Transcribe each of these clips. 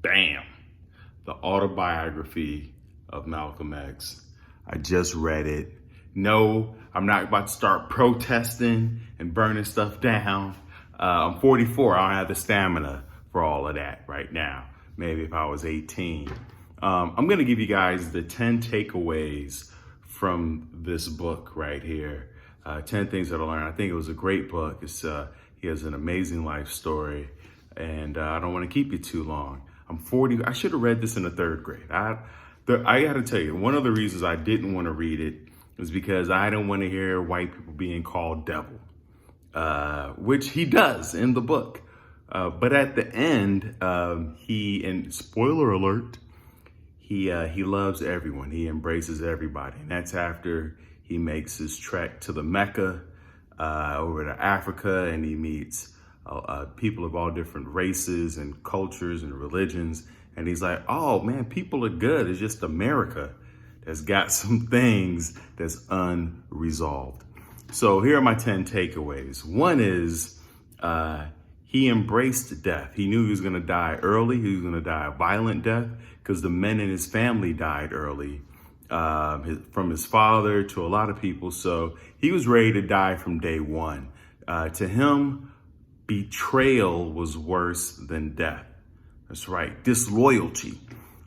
Bam! The Autobiography of Malcolm X. I just read it. No, I'm not about to start protesting and burning stuff down. I'm 44. I don't have the stamina for all of that right now. Maybe if I was 18. I'm going to give you guys the 10 takeaways from this book right here. 10 things that I learned. I think it was a great book. He has an amazing life story, and I don't want to keep you too long. I'm 40. I should have read this in the third grade. I got to tell you, one of the reasons I didn't want to read it was because I didn't want to hear white people being called devil, which he does in the book. But at the end, and spoiler alert, he loves everyone. He embraces everybody. And that's after he makes his trek to the Mecca, over to Africa, and he meets people of all different races and cultures and religions. And he's like, oh man, people are good. It's just America that's got some things that's unresolved. So here are my 10 takeaways. One is he embraced death. He knew he was going to die early. He was going to die a violent death because the men in his family died early, from his father to a lot of people. So he was ready to die from day one. To him, betrayal was worse than death. That's right. Disloyalty,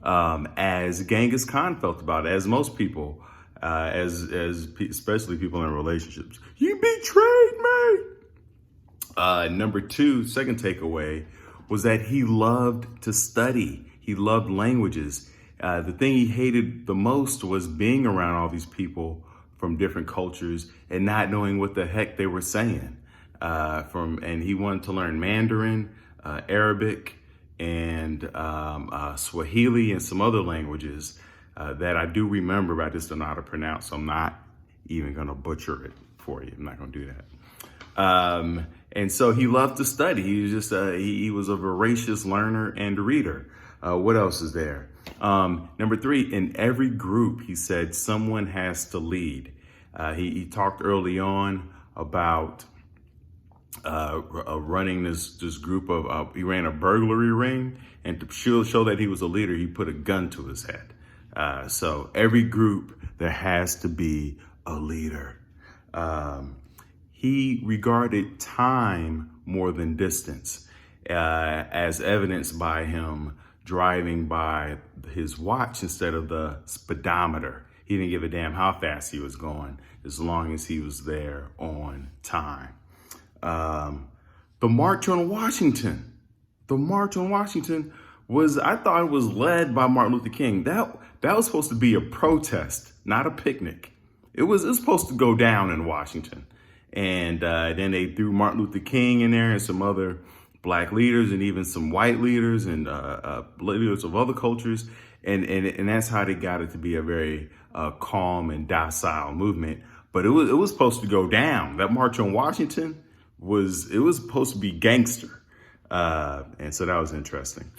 as Genghis Khan felt about it, as most people, especially people in relationships. You betrayed me. Number two, second takeaway, was that he loved to study. He loved languages. The thing he hated the most was being around all these people from different cultures and not knowing what the heck they were saying. And he wanted to learn Mandarin, Arabic, and Swahili, and some other languages that I do remember, but I just don't know how to pronounce. So I'm not even going to butcher it for you. I'm not going to do that. And so he loved to study. He was just he was a voracious learner and reader. What else is there? Number three, in every group, he said someone has to lead. He talked early on about running this group of, he ran a burglary ring, and to show that he was a leader, he put a gun to his head. So every group, there has to be a leader. He regarded time more than distance, as evidenced by him driving by his watch instead of the speedometer. He didn't give a damn how fast he was going, as long as he was there on time. The March on Washington. The March on Washington I thought it was led by Martin Luther King. That was supposed to be a protest, not a picnic. It was supposed to go down in Washington. And then they threw Martin Luther King in there and some other Black leaders and even some white leaders and leaders of other cultures. And that's how they got it to be a very calm and docile movement. But it was supposed to go down. That March on Washington was supposed to be gangster. And so that was interesting.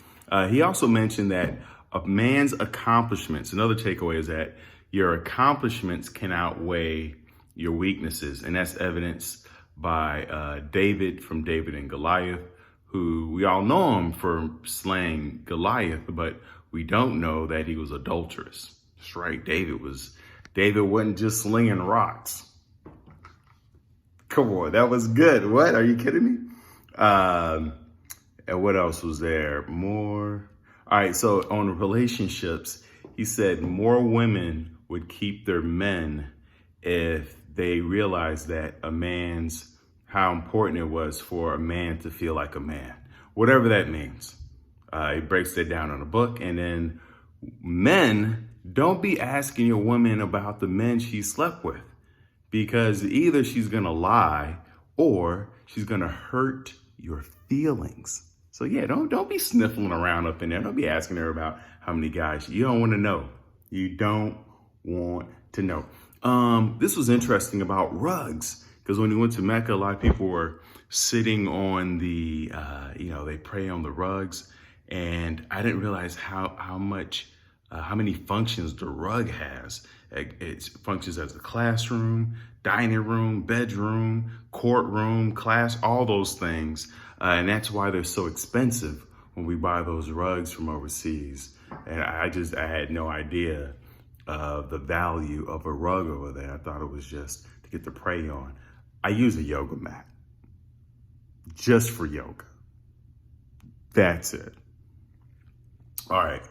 He also mentioned that a man's accomplishments, another takeaway is that your accomplishments can outweigh your weaknesses. And that's evidenced by David from David and Goliath, who we all know him for slaying Goliath, but we don't know that he was adulterous. That's right. David wasn't just slinging rocks. Come on, that was good. What? Are you kidding me? And what else was there? More. All right. So on relationships, he said more women would keep their men if they realized that how important it was for a man to feel like a man, whatever that means. He breaks that down in a book. And then men, don't be asking your woman about the men she slept with, because either she's going to lie or she's going to hurt your feelings. So yeah, don't be sniffling around up in there. Don't be asking her about how many guys. You don't want to know. You don't want to know. This was interesting about rugs, because when we went to Mecca, a lot of people were sitting on the, they pray on the rugs. And I didn't realize how many functions the rug has. It functions as a classroom, dining room, bedroom, courtroom, class, all those things. And that's why they're so expensive when we buy those rugs from overseas. And I had no idea of the value of a rug over there. I thought it was just to get to pray on. I use a yoga mat just for yoga. That's it. All right.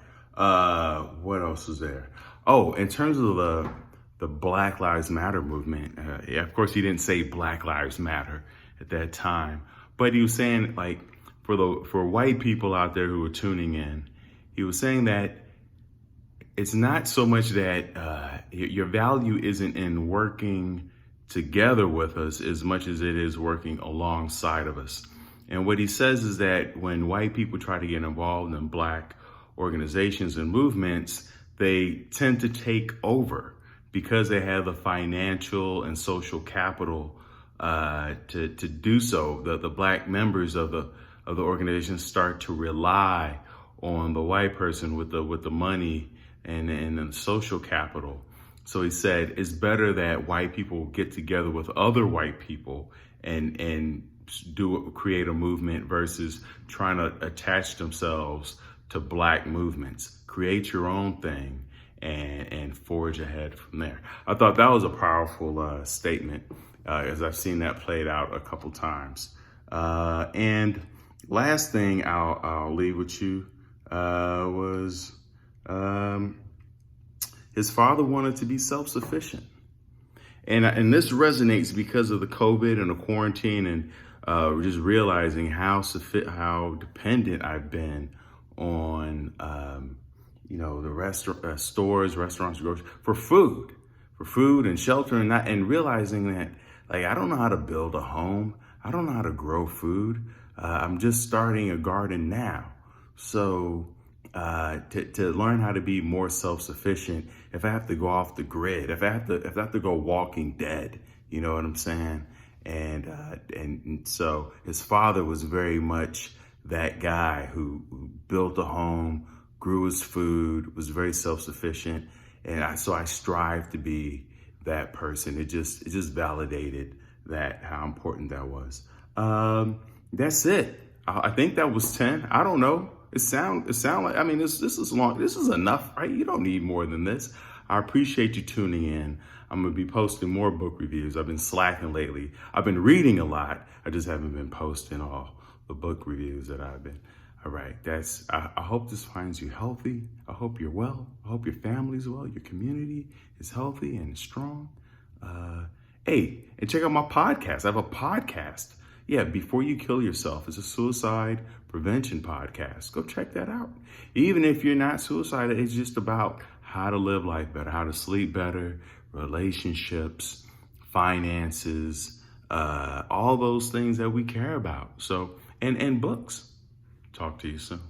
What else is there? Oh, in terms of the Black Lives Matter movement, of course, he didn't say Black Lives Matter at that time, but he was saying, like, for white people out there who are tuning in, he was saying that it's not so much that your value isn't in working together with us as much as it is working alongside of us. And what he says is that when white people try to get involved in Black organizations and movements, they tend to take over because they have the financial and social capital to do so. The Black members of the organization start to rely on the white person with the money and the social capital. So he said it's better that white people get together with other white people and create a movement versus trying to attach themselves to Black movements. Create your own thing and forge ahead from there. I thought that was a powerful statement, as I've seen that played out a couple times. And last thing I'll leave with you was his father wanted to be self-sufficient. And this resonates because of the COVID and the quarantine and just realizing how dependent I've been on, the stores, restaurants, groceries, for food and shelter, and realizing that, like, I don't know how to build a home. I don't know how to grow food. I'm just starting a garden now. So to learn how to be more self-sufficient, if I have to go off the grid, if I have to go Walking Dead, you know what I'm saying? And so his father was very much that guy who built a home, grew his food, was very self-sufficient. And so I strive to be that person. It just validated how important that was. That's it. I think that was 10. I don't know. It sound like, I mean, this is long. This is enough, right? You don't need more than this. I appreciate you tuning in. I'm going to be posting more book reviews. I've been slacking lately. I've been reading a lot. I just haven't been posting all the book reviews that I've been. All right. I hope this finds you healthy. I hope you're well. I hope your family's well. Your community is healthy and strong. Hey, and check out my podcast. I have a podcast. Yeah, Before You Kill Yourself. It's a suicide prevention podcast. Go check that out. Even if you're not suicidal, it's just about how to live life better, how to sleep better, relationships, finances, all those things that we care about. So, and books. Talk to you soon.